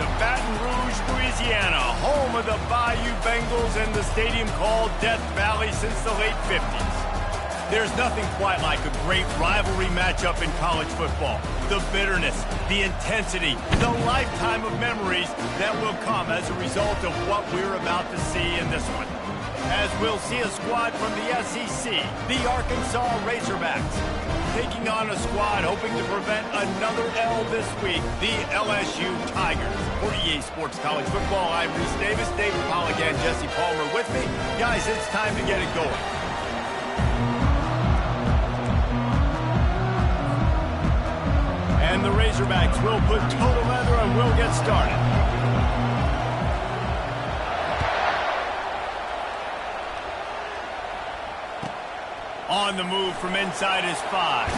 to Baton Rouge, Louisiana, home of the Bayou Bengals and the stadium called Death Valley since the late 50s. There's nothing quite like a great rivalry matchup in college football. The bitterness, the intensity, the lifetime of memories that will come as a result of what we're about to see in this one. As we'll see a squad from the SEC, the Arkansas Razorbacks, taking on a squad hoping to prevent another L this week, the LSU Tigers. For EA Sports College Football, I'm Reese Davis, David Pollack, and Jesse Palmer with me. Guys, it's time to get it going. And the Razorbacks will put total leather and we'll get started. On the move from inside his 5.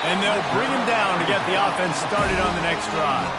And they'll bring him down to get the offense started on the next drive.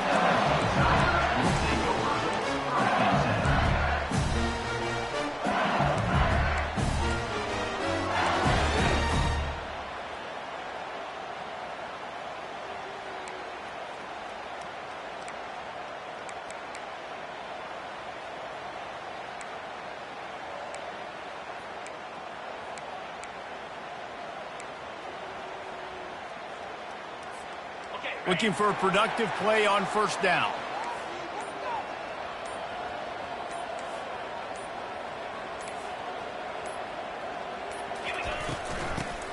Looking for a productive play on first down.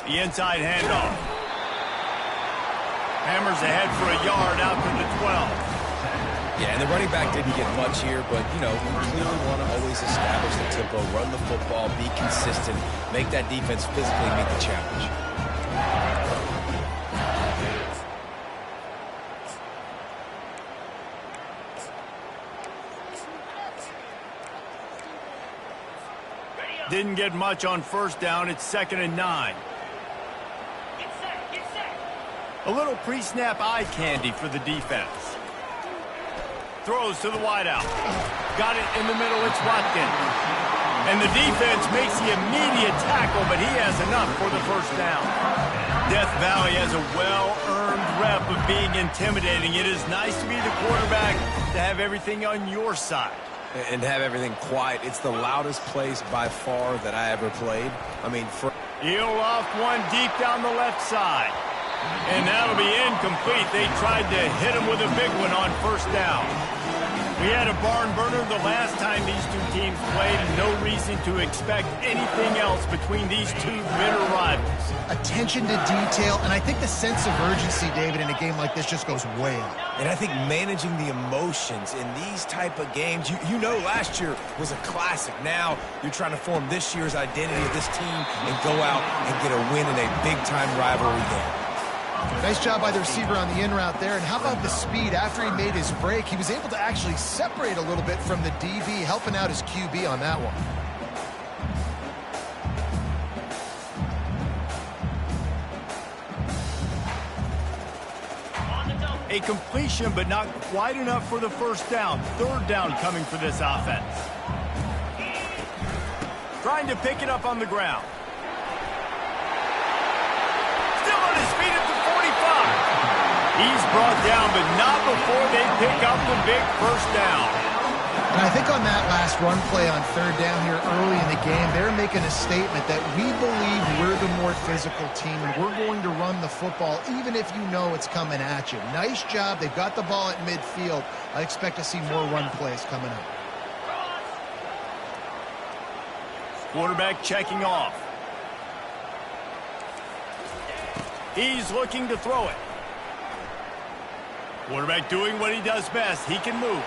The inside handoff. Hammers ahead for a yard out to the 12. Yeah, and the running back didn't get much here, but, you know, we clearly want to always establish the tempo, run the football, be consistent, make that defense physically meet the challenge. Didn't get much on first down. It's 2nd and 9. Get set. A little pre-snap eye candy for the defense. Throws to the wideout. Got it in the middle. It's Watkins. And the defense makes the immediate tackle, but he has enough for the first down. Death Valley has a well-earned rep of being intimidating. It is nice to be the quarterback, to have everything on your side. And have everything quiet. It's the loudest place by far that I ever played. I mean, he'll loft one deep down the left side. And that'll be incomplete. They tried to hit him with a big one on first down. We had a barn burner the last time these two teams played. No reason to expect anything else between these two bitter rivals. Attention to detail, and I think the sense of urgency, David, in a game like this just goes way up. And I think managing the emotions in these type of games, you know last year was a classic. Now you're trying to form this year's identity of this team and go out and get a win in a big-time rivalry game. Nice job by the receiver on the in route there. And how about the speed? After he made his break, he was able to actually separate a little bit from the DB, helping out his QB on that one. A completion, but not quite enough for the first down. 3rd down coming for this offense. Trying to pick it up on the ground. Still on his feet at the 45. He's brought down, but not before they pick up the big first down. And I think on that last run play on 3rd down here early in the game, they're making a statement that we believe we're the more physical team and we're going to run the football even if you know it's coming at you. Nice job. They've got the ball at midfield. I expect to see more run plays coming up. Quarterback checking off. He's looking to throw it. Quarterback doing what he does best. He can move.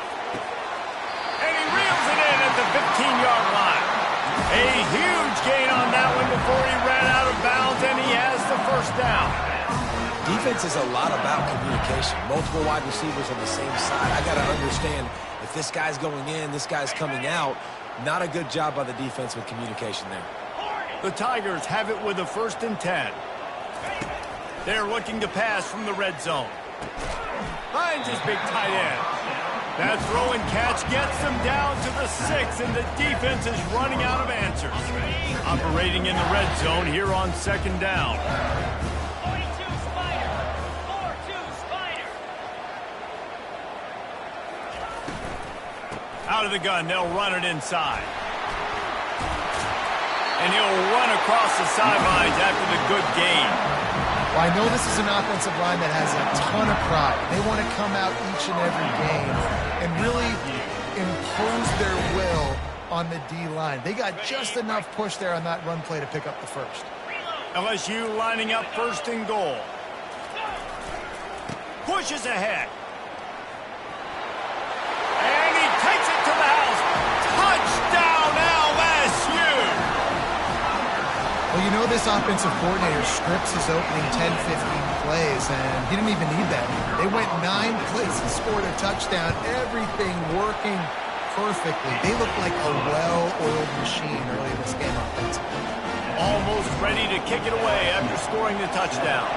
And he reels it in at the 15-yard line. A huge gain on that one before he ran out of bounds, and he has the first down. Defense is a lot about communication. Multiple wide receivers on the same side. I got to understand if this guy's going in, this guy's coming out. Not a good job by the defense with communication there. The Tigers have it with a 1st and 10. They're looking to pass from the red zone. Finds his big tight end. That throw and catch gets them down to the 6, and the defense is running out of answers. Operating in the red zone here on 2nd down. 42 Spider. 4-2 Spider. Out of the gun, they'll run it inside. And he'll run across the sidelines after the good gain. Well, I know this is an offensive line that has a ton of pride. They want to come out each and every game and really impose their will on the D-line. They got just enough push there on that run play to pick up the first. LSU lining up first and goal. Pushes ahead. And he takes it to the house. Touchdown, LSU! Well, you know this offensive coordinator scripts his opening 10, 15 plays, and he didn't even need that. They went 9 plays and scored a touchdown. Everything working perfectly. They look like a well-oiled machine early in this game offensively. Almost ready to kick it away after scoring the touchdown.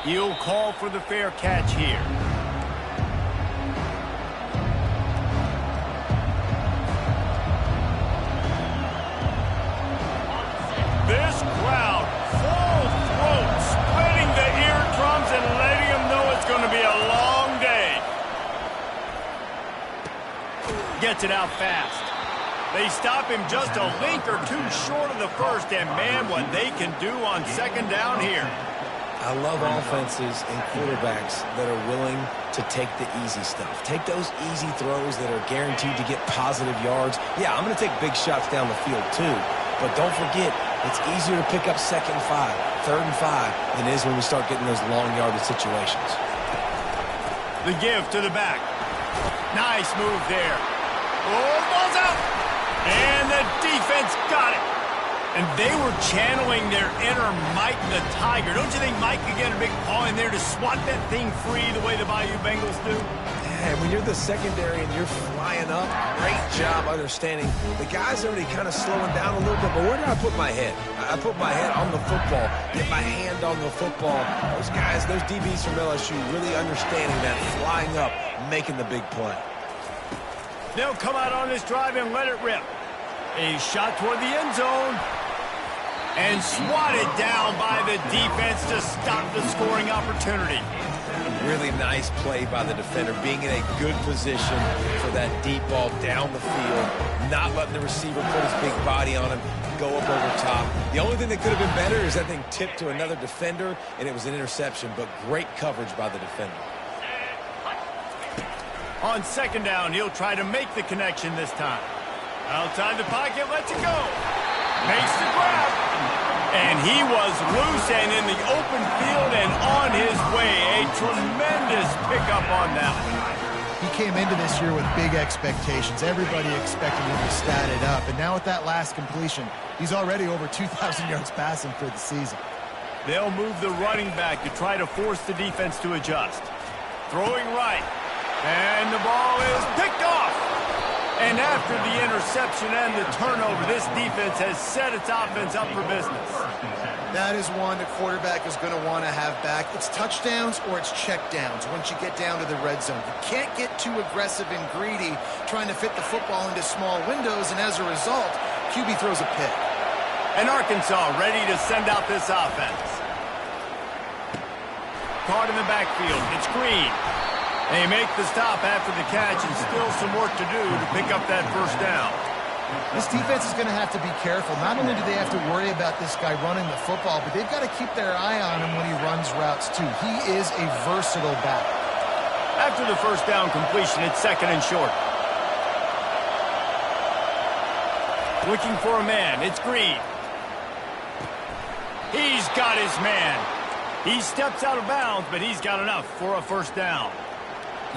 He'll call for the fair catch here. This crowd, full throat, splitting the eardrums and letting them know it's going to be a long day. Gets it out fast. They stop him just a link or two short of the first, and man, what they can do on second down here. I love offenses and quarterbacks that are willing to take the easy stuff. Take those easy throws that are guaranteed to get positive yards. Yeah, I'm going to take big shots down the field too, but don't forget, it's easier to pick up 2nd and 5, 3rd and 5 than it is when we start getting those long yardage situations. The give to the back. Nice move there. Oh, ball's out. And the defense got it. And they were channeling their inner Mike the Tiger. Don't you think Mike could get a big paw in there to swat that thing free the way the Bayou Bengals do? Yeah, when you're the secondary and you're flying up, great job understanding. The guy's already kind of slowing down a little bit, but where do I put my head? I put my head on the football, get my hand on the football. Those guys, those DBs from LSU really understanding that, flying up, making the big play. They'll come out on this drive and let it rip. A shot toward the end zone. And swatted down by the defense to stop the scoring opportunity. A really nice play by the defender, being in a good position for that deep ball down the field, not letting the receiver put his big body on him, go up over top. The only thing that could have been better is that thing tipped to another defender, and it was an interception, but great coverage by the defender. On second down, he'll try to make the connection this time. Outside the pocket, lets it go. Makes the grab. And he was loose and in the open field and on his way. A tremendous pickup on that one. He came into this year with big expectations. Everybody expecting him to stat it up. And now with that last completion, he's already over 2,000 yards passing for the season. They'll move the running back to try to force the defense to adjust. Throwing right. And the ball is picked off. And after the interception and the turnover, this defense has set its offense up for business. That is one the quarterback is going to want to have back. It's touchdowns or it's checkdowns once you get down to the red zone. You can't get too aggressive and greedy trying to fit the football into small windows, and as a result, QB throws a pick. And Arkansas ready to send out this offense. Caught in the backfield. It's Green. They make the stop after the catch, and still some work to do to pick up that first down. This defense is going to have to be careful. Not only do they have to worry about this guy running the football, but they've got to keep their eye on him when he runs routes too. He is a versatile back. After the first down completion, it's second and short. Looking for a man. It's Green. He's got his man. He steps out of bounds, but he's got enough for a first down.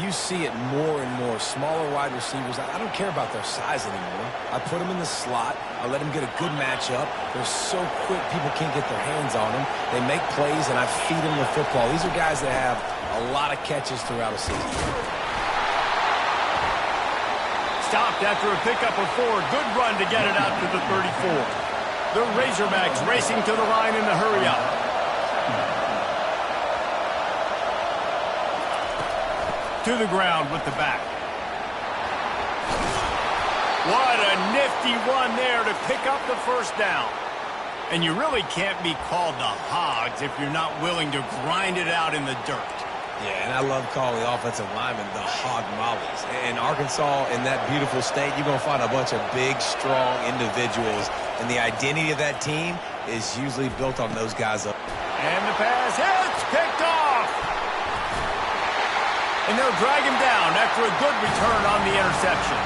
You see it more and more. Smaller wide receivers, I don't care about their size anymore. I put them in the slot. I let them get a good matchup. They're so quick, people can't get their hands on them. They make plays, and I feed them the football. These are guys that have a lot of catches throughout a season. Stopped after a pickup of 4. Good run to get it out to the 34. The Razorbacks racing to the line in the hurry-up. To the ground with the back. What a nifty run there to pick up the first down. And you really can't be called the Hogs if you're not willing to grind it out in the dirt. Yeah, and I love calling the offensive linemen the hog mollies. In Arkansas, in that beautiful state, you're going to find a bunch of big, strong individuals, and the identity of that team is usually built on those guys up. And the pass hits, picked off. And they'll drag him down after a good return on the interception.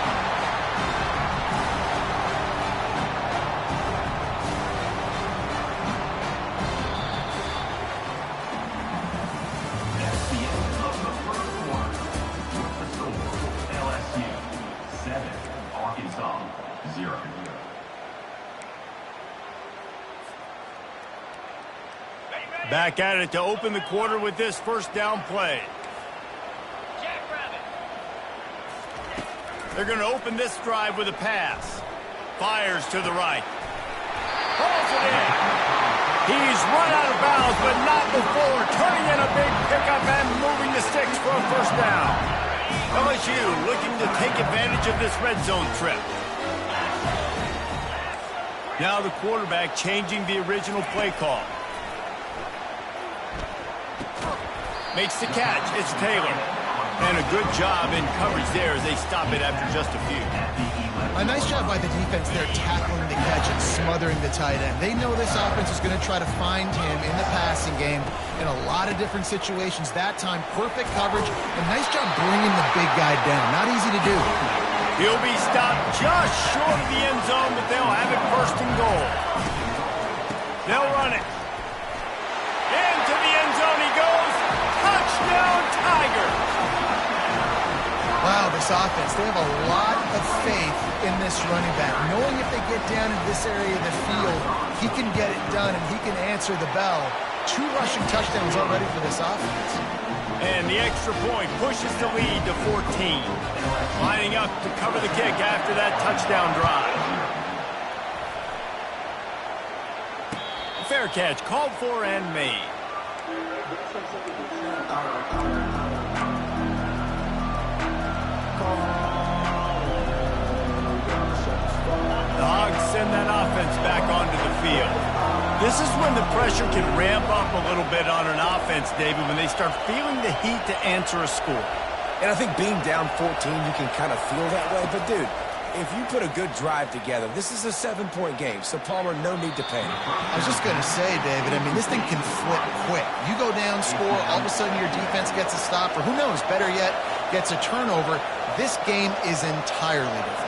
Back at it to open the quarter with this first down play. They're going to open this drive with a pass. Fires to the right. Pulls it in. He's run out of bounds, but not before turning in a big pickup and moving the sticks for a first down. LSU looking to take advantage of this red zone trip. Now the quarterback changing the original play call. Makes the catch. It's Taylor. And a good job in coverage there as they stop it after just a few. A nice job by the defense there tackling the catch and smothering the tight end. They know this offense is going to try to find him in the passing game in a lot of different situations. That time, perfect coverage and nice job bringing the big guy down. Not easy to do. He'll be stopped just short of the end zone, but they'll have it first and goal. They'll run it. Into the end zone he goes. Touchdown, Tigers! Wow, this offense, they have a lot of faith in this running back. Knowing if they get down in this area of the field, he can get it done and he can answer the bell. 2 rushing touchdowns already for this offense. And the extra point pushes the lead to 14. Lining up to cover the kick after that touchdown drive. Fair catch called for and made. The Hogs send that offense back onto the field. This is when the pressure can ramp up a little bit on an offense, David, when they start feeling the heat to answer a score. And I think being down 14, you can kind of feel that way. But, dude, if you put a good drive together, this is a 7-point game, so Palmer, no need to panic. I was just going to say, David, I mean, this thing can flip quick. You go down, score, all of a sudden your defense gets a stop, or who knows, better yet, gets a turnover. This game is entirely different.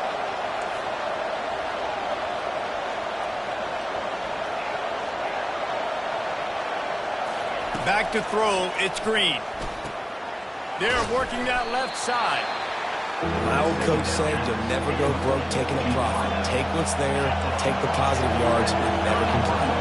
Back to throw, it's Green. They're working that left side. My old coach said you'll never go broke taking a profit. Take what's there, take the positive yards, and never complain.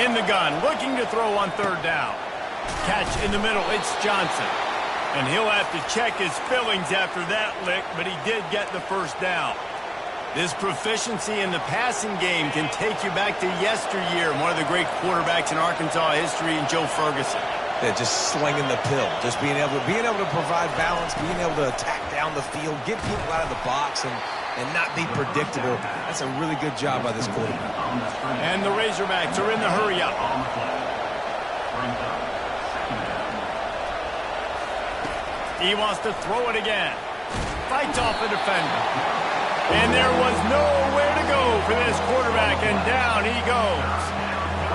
In the gun, looking to throw on third down. Catch in the middle, it's Johnson. And he'll have to check his fillings after that lick, but he did get the first down. This proficiency in the passing game can take you back to yesteryear, one of the great quarterbacks in Arkansas history, and Joe Ferguson. Yeah, just slinging the pill, just being able to provide balance, being able to attack down the field, get people out of the box, and not be predictable. That's a really good job by this quarterback. And the Razorbacks are in the hurry-up. He wants to throw it again. Fights off the defender. And there was nowhere to go for this quarterback, and down he goes.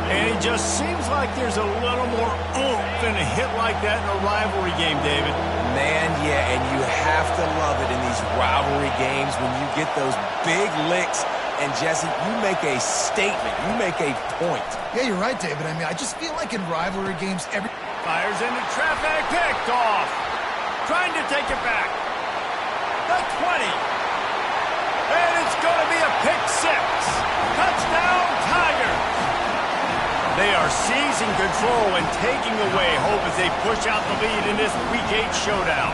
And it just seems like there's a little more oomph in a hit like that in a rivalry game, David. Man, yeah, and you have to love it in these rivalry games when you get those big licks. And, Jesse, you make a statement. You make a point. Yeah, you're right, David. I mean, I just feel like in rivalry games, Fires into traffic, picked off. Trying to take it back. The 20. And it's going to be a pick 6. Touchdown, Tigers. They are seizing control and taking away hope as they push out the lead in this Week 8 showdown.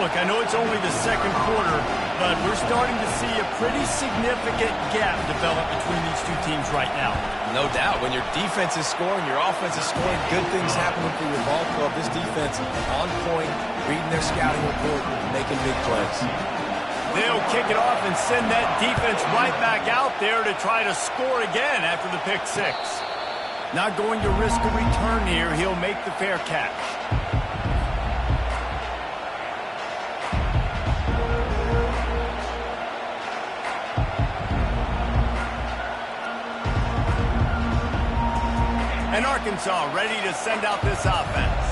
Look, I know it's only the second quarter, but we're starting to see a pretty significant gap develop between these two teams right now. No doubt. When your defense is scoring, your offense is scoring, good things happening for your ball club. This defense on point, reading their scouting report, making big plays. They'll kick it off and send that defense right back out there to try to score again after the pick six. Not going to risk a return here. He'll make the fair catch. And Arkansas ready to send out this offense.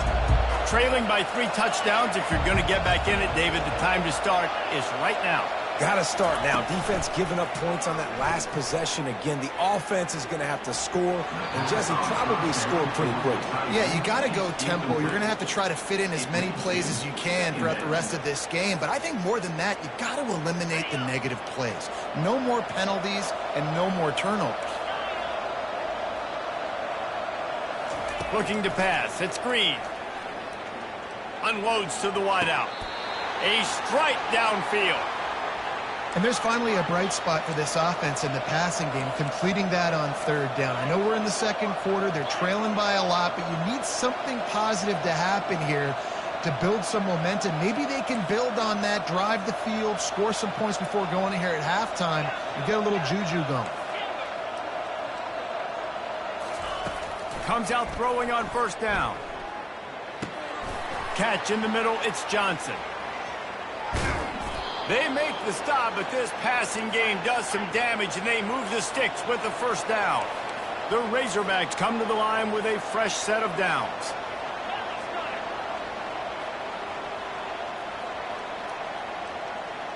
Trailing by 3 touchdowns. If you're going to get back in it, David, the time to start is right now. Got to start now. Defense giving up points on that last possession. Again, the offense is going to have to score, and Jesse probably scored pretty quickly. Yeah, you got to go tempo. You're going to have to try to fit in as many plays as you can throughout the rest of this game. But I think more than that, you got to eliminate the negative plays. No more penalties and no more turnovers. Looking to pass. It's Green. Unloads to the wideout. A strike downfield. And there's finally a bright spot for this offense in the passing game, completing that on 3rd down. I know we're in the 2nd quarter. They're trailing by a lot, but you need something positive to happen here to build some momentum. Maybe they can build on that, drive the field, score some points before going in here at halftime, and get a little juju going. Comes out throwing on 1st down. Catch in the middle, it's Johnson. They make the stop, but this passing game does some damage, and they move the sticks with the 1st down. The Razorbacks come to the line with a fresh set of downs.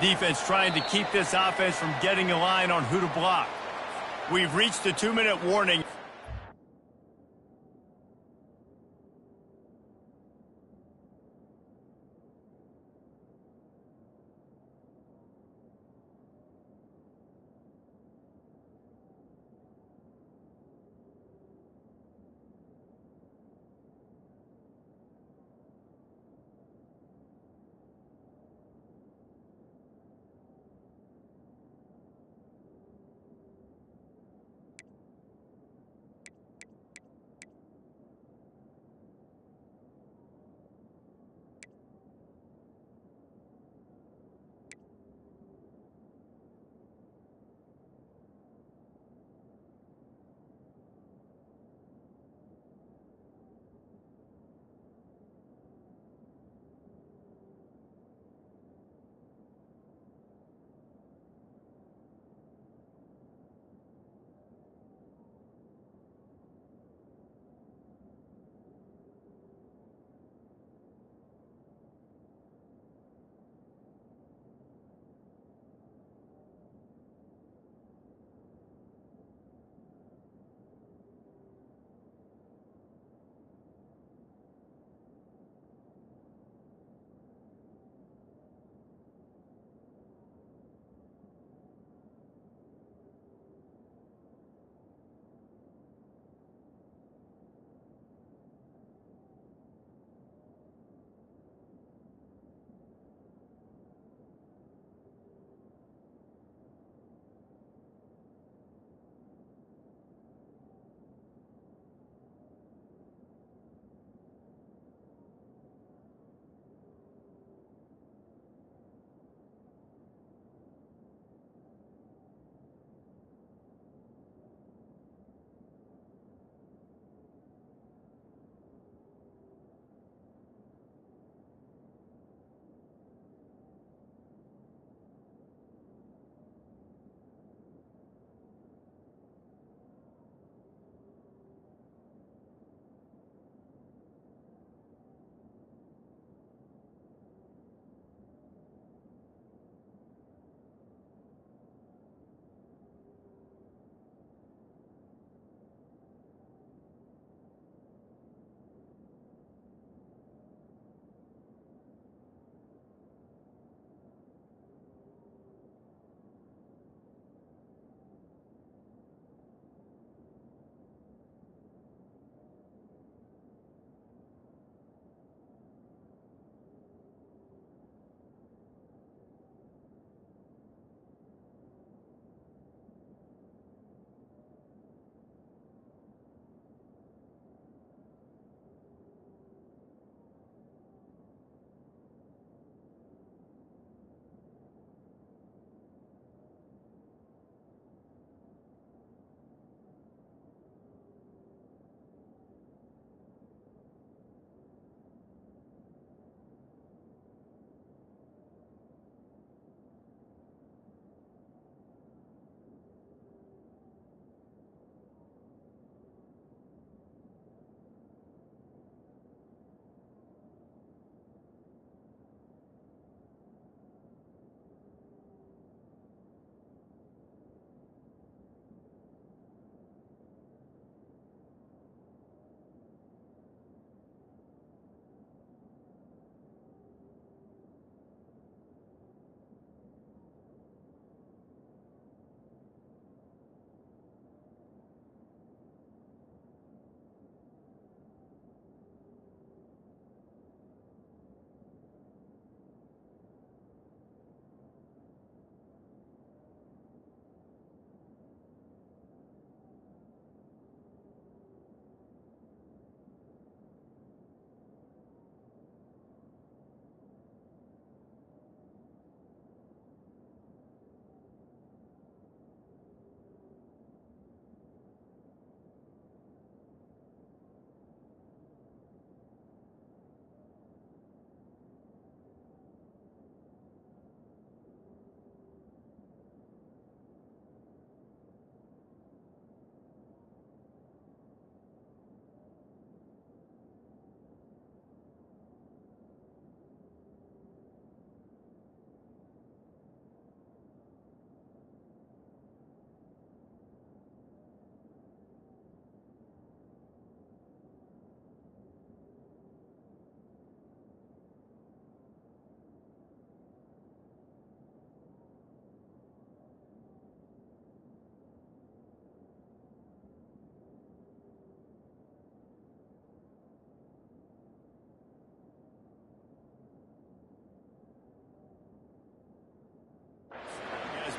Defense trying to keep this offense from getting a line on who to block. We've reached the 2-minute warning.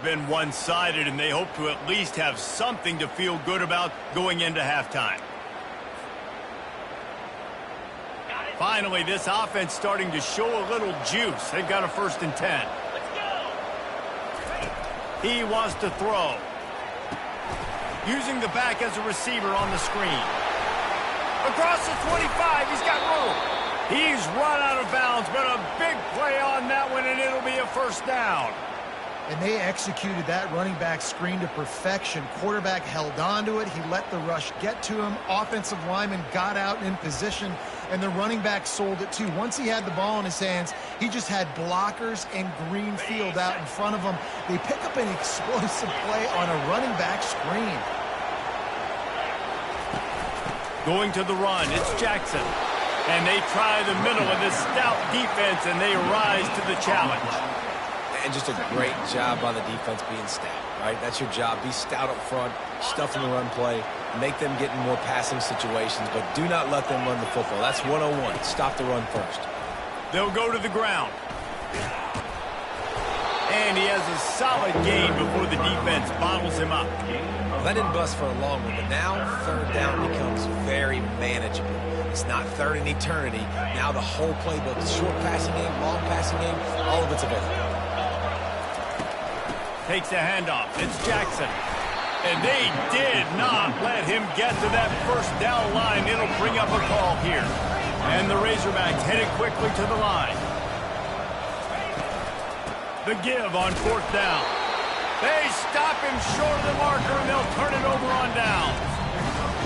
been one-sided, and they hope to at least have something to feel good about going into halftime. Finally, this offense starting to show a little juice. They've got a 1st and 10. He wants to throw. Using the back as a receiver on the screen. Across the 25, he's got room. He's run out of bounds, but a big play on that one, and it'll be a 1st down. And they executed that running back screen to perfection. Quarterback held on to it. He let the rush get to him. Offensive lineman got out in position, and the running back sold it too. Once he had the ball in his hands, he just had blockers and green field out in front of him. They pick up an explosive play on a running back screen. Going to the run, it's Jackson. And they try the middle of this stout defense, and they rise to the challenge. And just a great job by the defense being stout, right? That's your job. Be stout up front, stuff in the run play, make them get in more passing situations, but do not let them run the football. That's 101. Stop the run first. They'll go to the ground. And he has a solid gain before the defense bottles him up. Well, that didn't bust for a long one, but now 3rd down becomes very manageable. It's not 3rd in eternity. Now the whole playbook, short passing game, long passing game, all of it's available. Takes a handoff. It's Jackson. And they did not let him get to that 1st down line. It'll bring up a call here. And the Razorbacks headed quickly to the line. The give on 4th down. They stop him short of the marker, and they'll turn it over on downs.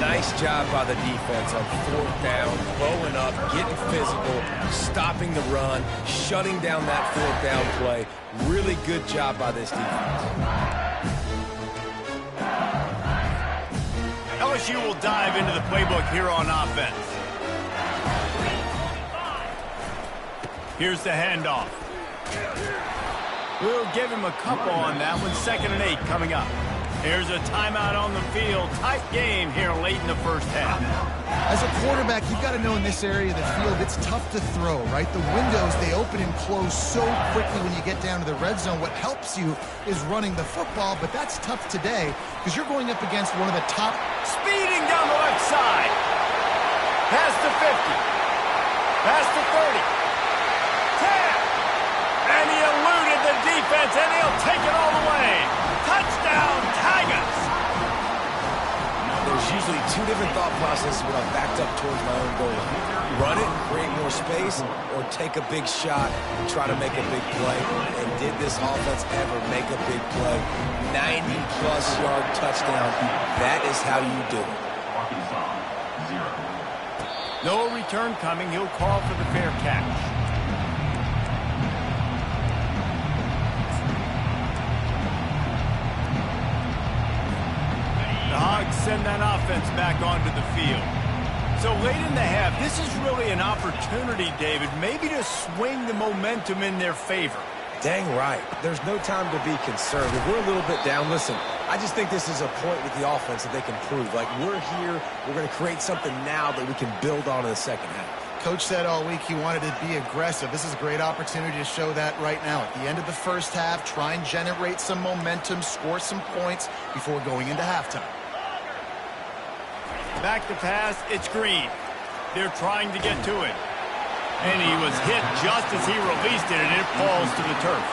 Nice job by the defense on 4th down, blowing up, getting physical, stopping the run, shutting down that 4th down play. Really good job by this defense. LSU will dive into the playbook here on offense. Here's the handoff. We'll give him a couple on that one. 2nd and 8 coming up. Here's a timeout on the field. Tight game here late in the 1st half. As a quarterback, you've got to know in this area of the field, it's tough to throw, right? The windows, they open and close so quickly when you get down to the red zone. What helps you is running the football, but that's tough today because you're going up against one of the top. Speeding down the left side. Past the 50. Past the 30. 10. And he eluded the defense, and he'll take it all the way. Touchdown, Tigers! There's usually 2 different thought processes when I'm backed up towards my own goal line. Run it, create more space, or take a big shot and try to make a big play. And did this offense ever make a big play? 90-plus yard touchdown. That is how you do it. No return coming. He'll call for the fair catch. Hogs send that offense back onto the field. So late in the half, this is really an opportunity, David, maybe to swing the momentum in their favor. Dang right. There's no time to be conservative. We're a little bit down. Listen, I just think this is a point with the offense that they can prove. Like, we're here. We're going to create something now that we can build on in the 2nd half. Coach said all week he wanted to be aggressive. This is a great opportunity to show that right now. At the end of the 1st half, try and generate some momentum, score some points before going into halftime. Back to pass, it's Green. They're trying to get to it. And he was hit just as he released it, and it falls to the turf.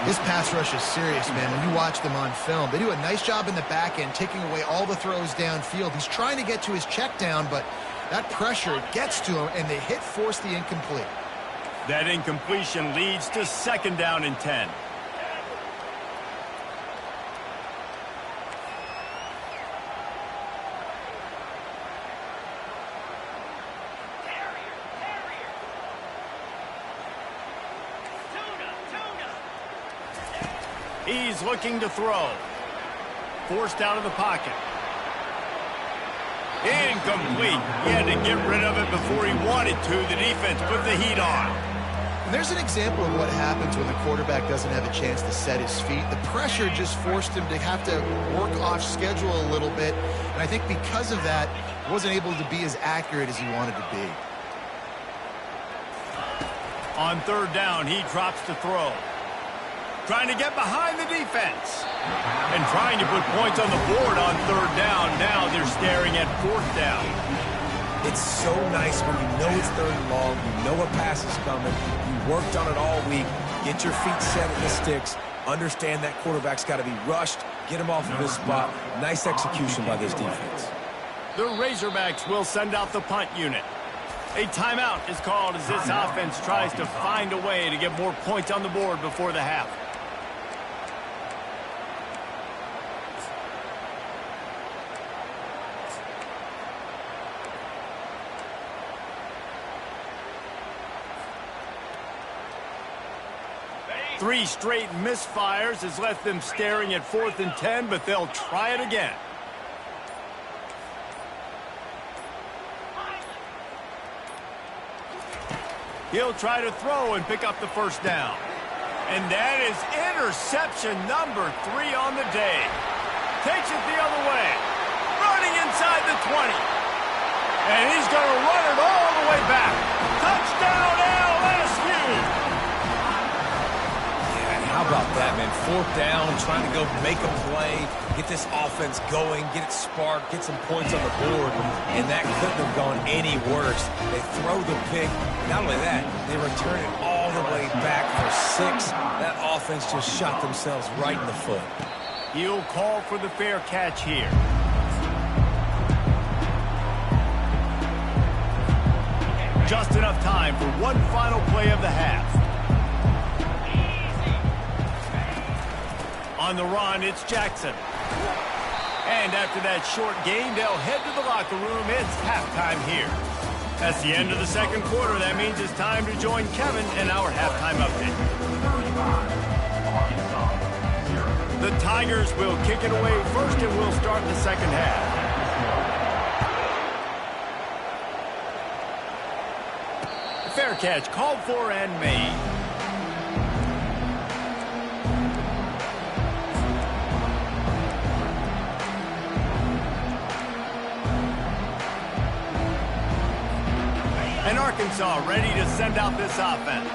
This pass rush is serious, man. When you watch them on film, they do a nice job in the back end, taking away all the throws downfield. He's trying to get to his check down, but that pressure gets to him, and the hit forced the incomplete. That incompletion leads to 2nd down and 10. He's looking to throw. Forced out of the pocket. Incomplete. He had to get rid of it before he wanted to. The defense put the heat on. And there's an example of what happens when the quarterback doesn't have a chance to set his feet. The pressure just forced him to have to work off schedule a little bit. And I think because of that, he wasn't able to be as accurate as he wanted to be. On 3rd down, he drops to throw. trying to get behind the defense. And trying to put points on the board on third down. Now they're staring at fourth down. It's so nice when you know it's third and long, you know a pass is coming, you worked on it all week, get your feet set in the sticks, understand that quarterback's got to be rushed, get him off of his spot. Nice execution by this defense. The Razorbacks will send out the punt unit. A timeout is called as this offense tries to find a way to get more points on the board before the half. Three straight misfires has left them staring at 4th and 10, but they'll try it again. He'll try to throw and pick up the first down. And that is interception number 3 on the day. Takes it the other way. Running inside the 20. And he's going to run it all the way back. Touchdown LSU! How about that, man? 4th down, trying to go make a play, get this offense going, get it sparked, get some points on the board, and that couldn't have gone any worse. They throw the pick. Not only that, they return it all the way back for 6. That offense just shot themselves right in the foot. He'll call for the fair catch here. Just enough time for one final play of the half. On the run, it's Jackson. And after that short game, they'll head to the locker room. It's halftime here. That's the end of the second quarter. That means it's time to join Kevin in our halftime update. The Tigers will kick it away first, and we'll start the second half. Fair catch called for and made. And Arkansas ready to send out this offense.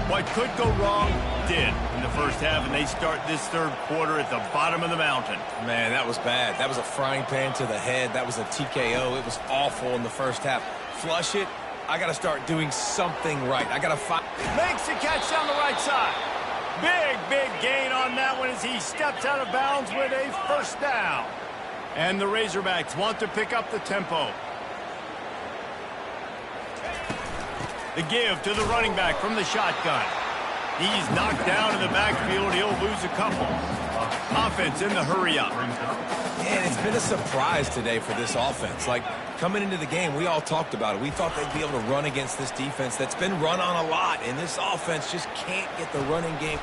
What could go wrong did in the first half, and they start this third quarter at the bottom of the mountain. Man, that was bad. That was a frying pan to the head. That was a TKO. It was awful in the first half. Flush it. I got to start doing something right. I got to find. Makes the catch down the right side. Big gain on that one as he steps out of bounds with a first down. And the Razorbacks want to pick up the tempo. The give to the running back from the shotgun. He's knocked down in the backfield. He'll lose a couple. Offense in the hurry up. And it's been a surprise today for this offense. Like, coming into the game, we all talked about it. We thought they'd be able to run against this defense that's been run on a lot. And this offense just can't get the running game.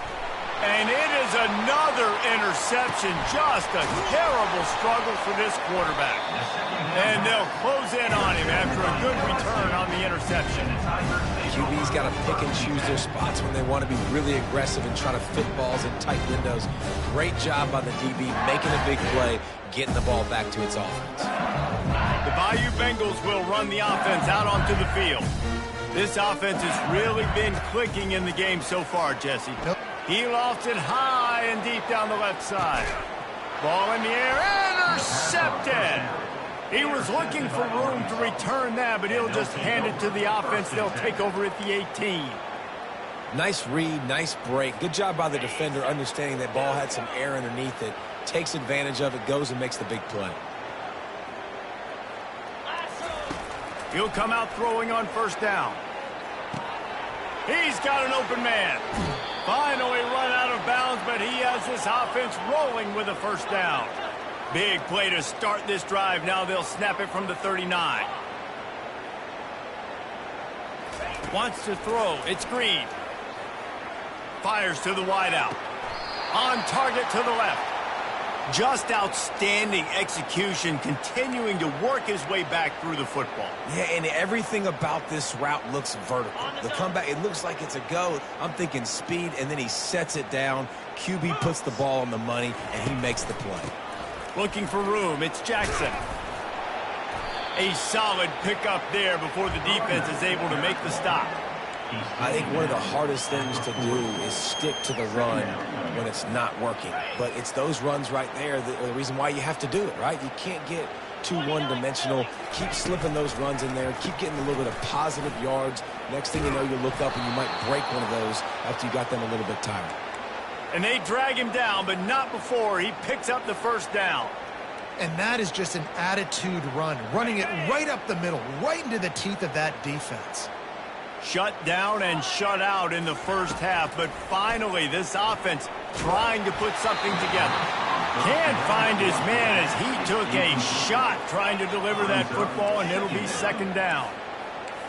And it is another interception. Just a terrible struggle for this quarterback. And they'll close in on him after a good return on the interception. QB's got to pick and choose their spots when they want to be really aggressive and try to fit balls in tight windows. Great job by the DB making a big play, getting the ball back to its offense. The Bayou Bengals will run the offense out onto the field. This offense has really been clicking in the game so far, Jesse. Nope. He lofts it high and deep down the left side. Ball in the air, intercepted. He was looking for room to return that, but he'll just hand it to the offense. They'll take over at the 18. Nice read, nice break. Good job by the defender understanding that ball had some air underneath it. Takes advantage of it, goes and makes the big play. He'll come out throwing on first down. He's got an open man. Finally run out of bounds, but he has this offense rolling with a first down. Big play to start this drive. Now they'll snap it from the 39. Wants to throw. It's Green. Fires to the wideout. On target to the left. Just outstanding execution, continuing to work his way back through the football. Yeah, and everything about this route looks vertical. The comeback, it looks like it's a go. I'm thinking speed, and then he sets it down. QB puts the ball on the money, and he makes the play. Looking for room, it's Jackson. A solid pickup there before the defense is able to make the stop. I think one of the hardest things to do is stick to the run when it's not working. But it's those runs right there that are the reason why you have to do it, right? You can't get too one-dimensional. Keep slipping those runs in there. Keep getting a little bit of positive yards. Next thing you know, you look up and you might break one of those after you got them a little bit tired. And they drag him down, but not before he picks up the first down. And that is just an attitude run, running it right up the middle, right into the teeth of that defense. Shut down and shut out in the first half, but finally this offense trying to put something together. Can't find his man as he took a shot trying to deliver that football, and it'll be second down.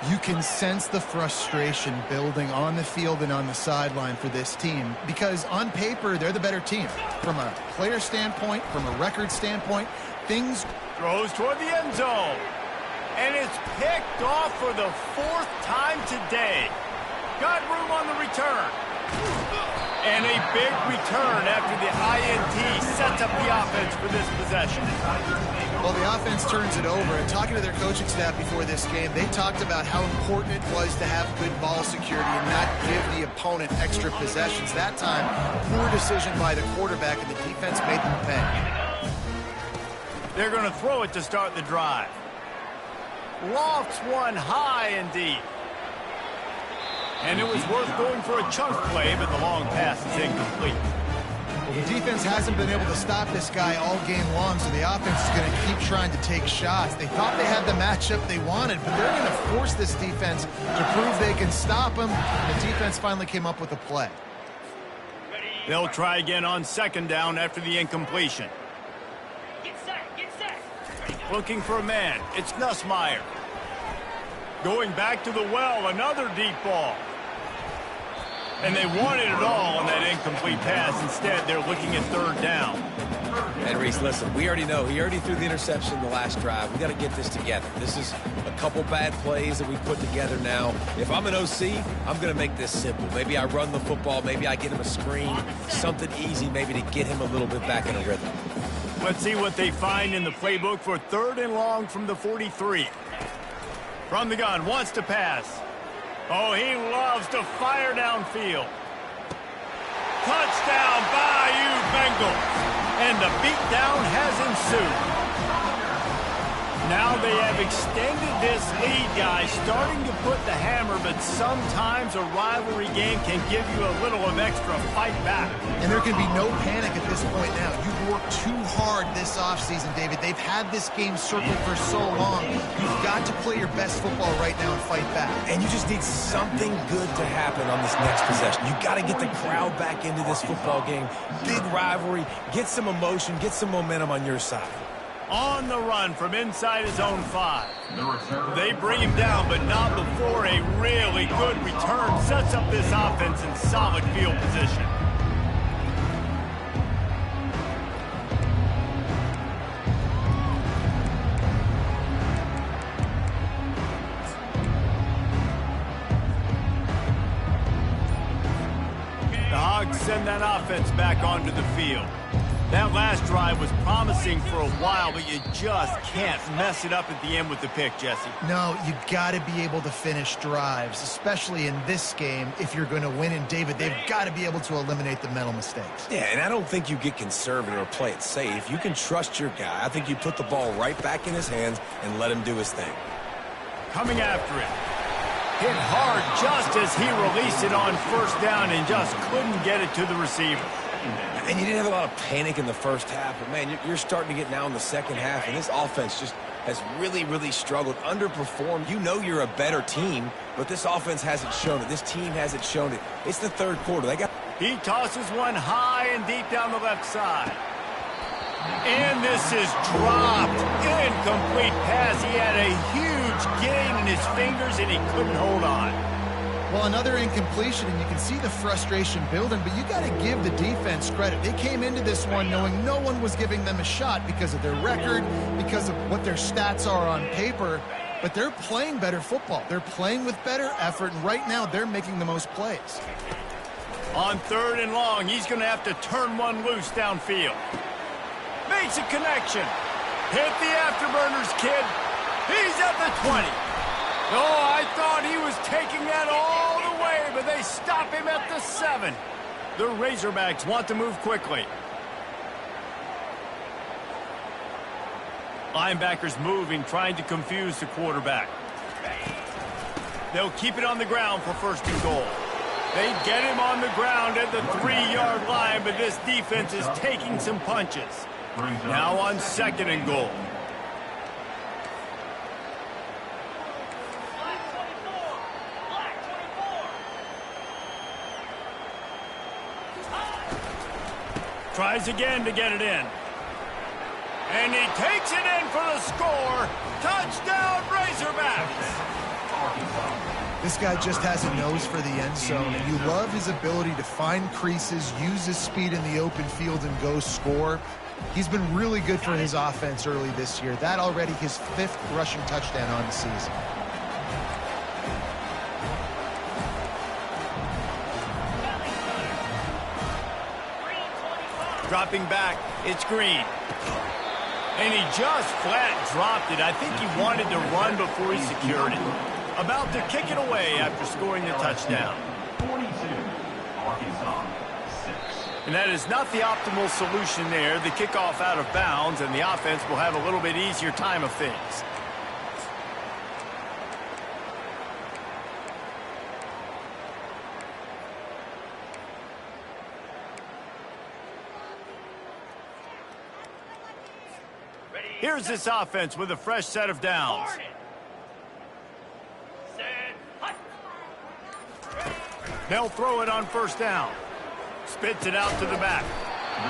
You can sense the frustration building on the field and on the sideline for this team because on paper, they're the better team. From a player standpoint, from a record standpoint, things... Throws toward the end zone. And it's picked off for the fourth time today. Got room on the return. And a big return after the INT sets up the offense for this possession. Well, the offense turns it over, and talking to their coaching staff before this game, they talked about how important it was to have good ball security and not give the opponent extra possessions. That time, poor decision by the quarterback, and the defense made them pay. They're going to throw it to start the drive. Lofts one high and deep. And it was worth going for a chunk play, but the long pass is incomplete. Well, the defense hasn't been able to stop this guy all game long, so the offense is going to keep trying to take shots. They thought they had the matchup they wanted, but they're going to force this defense to prove they can stop him. The defense finally came up with a play. They'll try again on second down after the incompletion. Get set. Looking for a man. It's Nussmeier. Going back to the well, another deep ball. And they wanted it all on that incomplete pass. Instead, they're looking at third down. And Reese, listen, we already know. He already threw the interception the last drive. We got to get this together. This is a couple bad plays that we put together now. If I'm an OC, I'm going to make this simple. Maybe I run the football. Maybe I get him a screen. Something easy maybe to get him a little bit back in a rhythm. Let's see what they find in the playbook for third and long from the 43. From the gun, wants to pass. Oh, he loves to fire downfield. Touchdown, Bayou Bengals. And the beatdown has ensued. Now they have extended this lead, guys, starting to put the hammer, but sometimes a rivalry game can give you a little of extra fight back. And there can be no panic at this point now. You've worked too hard this offseason, David. They've had this game circled for so long. You've got to play your best football right now and fight back. And you just need something good to happen on this next possession. You got to get the crowd back into this football game. Big rivalry. Get some emotion. Get some momentum on your side. On the run from inside his own 5. They bring him down, but not before a really good return sets up this offense in solid field position. The Hogs send that offense back onto the field. That last drive was promising for a while, but you just can't mess it up at the end with the pick, Jesse. No, you got to be able to finish drives, especially in this game if you're going to win. And, David, they've got to be able to eliminate the mental mistakes. Yeah, and I don't think you get conservative or play it safe. You can trust your guy. I think you put the ball right back in his hands and let him do his thing. Coming after it. Hit hard just as he released it on first down and just couldn't get it to the receiver. And you didn't have a lot of panic in the first half, but, man, you're starting to get now in the second half, and this offense just has really, really struggled, underperformed. You know you're a better team, but this offense hasn't shown it. This team hasn't shown it. It's the third quarter. He tosses one high and deep down the left side. And this is dropped. Incomplete pass. He had a huge gain in his fingers, and he couldn't hold on. Well, another incompletion, and you can see the frustration building, but you got to give the defense credit. They came into this one knowing no one was giving them a shot because of their record, because of what their stats are on paper, but they're playing better football. They're playing with better effort, and right now they're making the most plays. On third and long, he's going to have to turn one loose downfield. Makes a connection. Hit the afterburners, kid. He's at the 20. Oh, I thought he was taking that all the but they stop him at the 7. The Razorbacks want to move quickly. Linebackers moving, trying to confuse the quarterback. They'll keep it on the ground for 1st and goal. They get him on the ground at the 3-yard line, but this defense is taking some punches. Now on 2nd and goal. Tries again to get it in. And he takes it in for the score. Touchdown, Razorbacks! This guy just has a nose for the end zone, and you love his ability to find creases, use his speed in the open field, and go score. He's been really good for his offense early this year. That already his 5th rushing touchdown on the season. Dropping back, it's Green. And he just flat dropped it. I think he wanted to run before he secured it. About to kick it away after scoring the touchdown. 42, Arkansas, 6. And that is not the optimal solution there. The kickoff out of bounds, and the offense will have a little bit easier time of things. Here's this offense with a fresh set of downs. They'll throw it on 1st down. Spits it out to the back.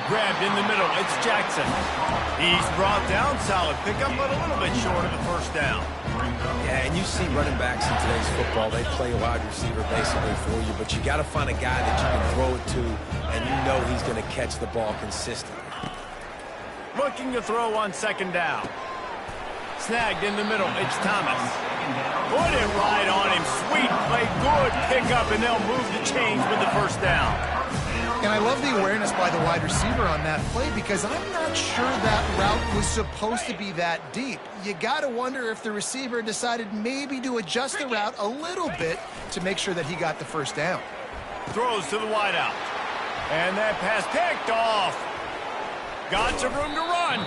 Grabbed in the middle. It's Jackson. He's brought down. Solid pickup, but a little bit short of the 1st down. Yeah, and you see running backs in today's football, they play wide receiver basically for you, but you got to find a guy that you can throw it to, and you know he's going to catch the ball consistently. Looking to throw on 2nd down. Snagged in the middle. It's Thomas. Put it right on him. Sweet play. Good pickup, and they'll move the chains with the 1st down. And I love the awareness by the wide receiver on that play because I'm not sure that route was supposed to be that deep. You got to wonder if the receiver decided maybe to adjust the route a little bit to make sure that he got the 1st down. Throws to the wideout. And that pass picked off. Got some room to run.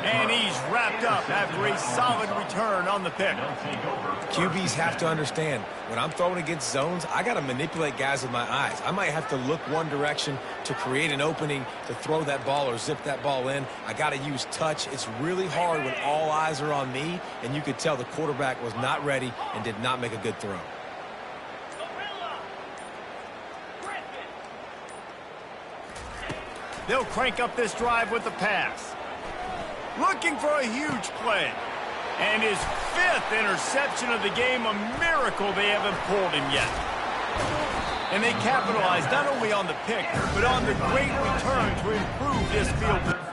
And he's wrapped up after a solid return on the pick. QBs have to understand, when I'm throwing against zones, I got to manipulate guys with my eyes. I might have to look one direction to create an opening to throw that ball or zip that ball in. I got to use touch. It's really hard when all eyes are on me, and you could tell the quarterback was not ready and did not make a good throw. They'll crank up this drive with the pass. Looking for a huge play. And his 5th interception of the game, a miracle they haven't pulled him yet. And they capitalized not only on the pick, but on the great return to improve this field.